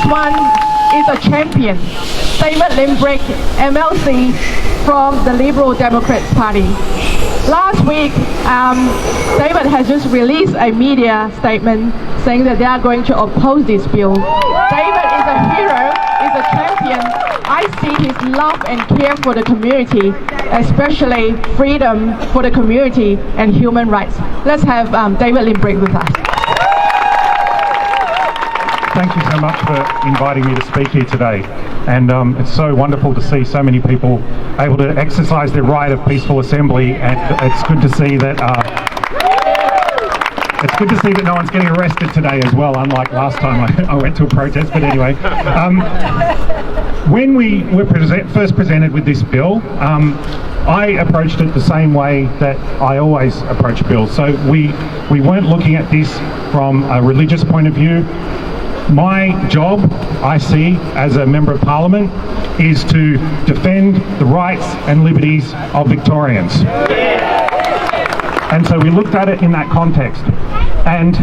one is a champion, David Limbrick MLC from the Liberal Democrats Party. Last week, David has just released a media statement saying that they are going to oppose this bill. David is a hero, is a champion. I see his love and care for the community, especially freedom for the community and human rights. Let's have David Limbrick with us. Thank you so much for inviting me to speak here today. And it's so wonderful to see so many people able to exercise their right of peaceful assembly, and it's good to see that no one's getting arrested today as well, unlike last time I went to a protest. But anyway, when we were first presented with this bill, I approached it the same way that I always approach bills. So we weren't looking at this from a religious point of view. My job, I see, as a Member of Parliament, is to defend the rights and liberties of Victorians. And so we looked at it in that context. And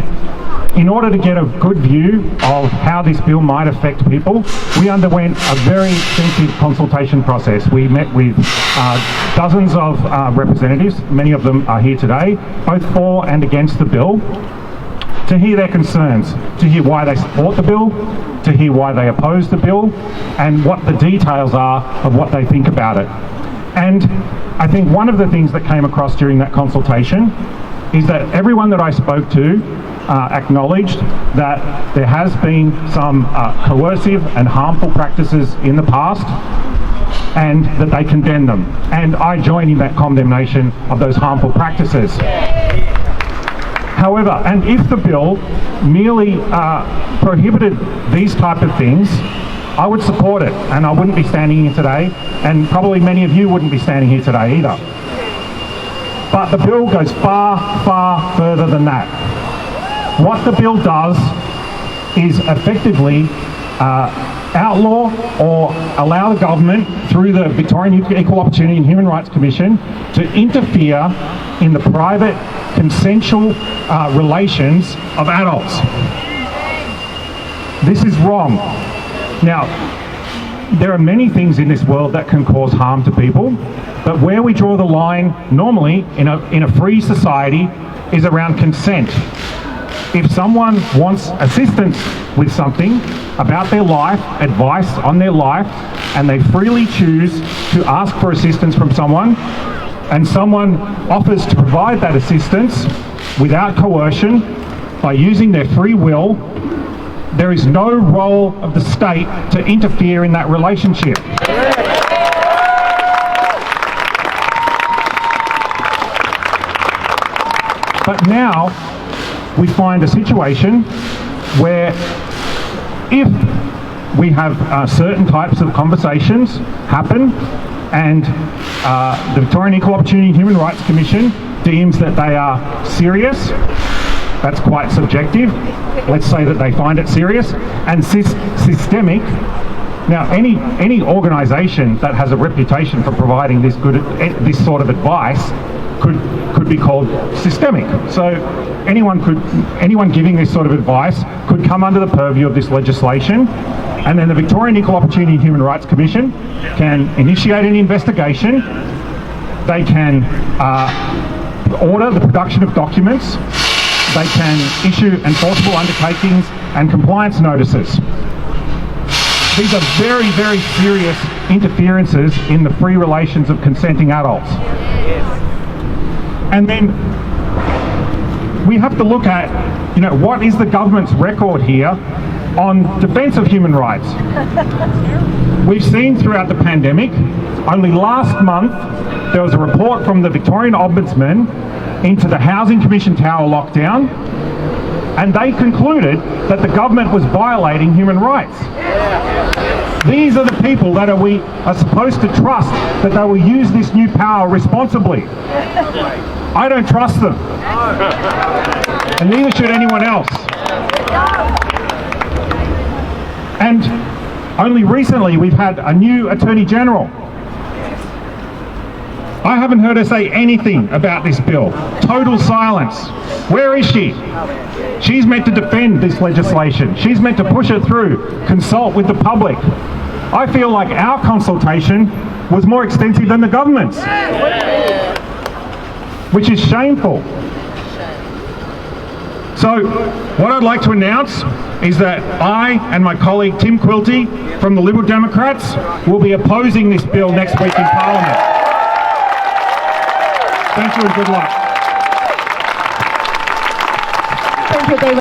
in order to get a good view of how this bill might affect people, we underwent a very extensive consultation process. We met with dozens of representatives, many of them are here today, both for and against the bill, to hear their concerns, to hear why they support the bill, to hear why they oppose the bill, and what the details are of what they think about it. And I think one of the things that came across during that consultation is that everyone that I spoke to acknowledged that there has been some coercive and harmful practices in the past, and that they condemn them. And I join in that condemnation of those harmful practices. However, and if the bill merely prohibited these type of things, I would support it, and I wouldn't be standing here today, and probably many of you wouldn't be standing here today either. But the bill goes far, far further than that. What the bill does is effectively outlaw or allow the government, through the Victorian Equal Opportunity and Human Rights Commission, to interfere in the private, consensual relations of adults. This is wrong. Now, there are many things in this world that can cause harm to people, but where we draw the line normally in a free society is around consent. If someone wants assistance with something about their life, advice on their life, and they freely choose to ask for assistance from someone, and someone offers to provide that assistance without coercion, by using their free will, there is no role of the state to interfere in that relationship. But now we find a situation where if we have certain types of conversations happen, and the Victorian Equal Opportunity and Human Rights Commission deems that they are serious, that's quite subjective, let's say that they find it serious, and systemic. Now, any organisation that has a reputation for providing this sort of advice could be called systemic. So anyone giving this sort of advice could come under the purview of this legislation, and then the Victorian Equal Opportunity and Human Rights Commission can initiate an investigation. They can order the production of documents. They can issue enforceable undertakings and compliance notices. These are very, very serious interferences in the free relations of consenting adults. And then we have to look at, what is the government's record here on defence of human rights? We've seen throughout the pandemic, only last month, there was a report from the Victorian Ombudsman into the Housing Commission Tower lockdown, and they concluded that the government was violating human rights. These are the people that we are supposed to trust that they will use this new power responsibly. I don't trust them. And neither should anyone else. And only recently we've had a new Attorney General. I haven't heard her say anything about this bill. Total silence. Where is she? She's meant to defend this legislation. She's meant to push it through, consult with the public. I feel like our consultation was more extensive than the government's, which is shameful. So what I'd like to announce is that I and my colleague Tim Quilty from the Liberal Democrats will be opposing this bill next week in Parliament. Thank you and good luck. Thank you, David.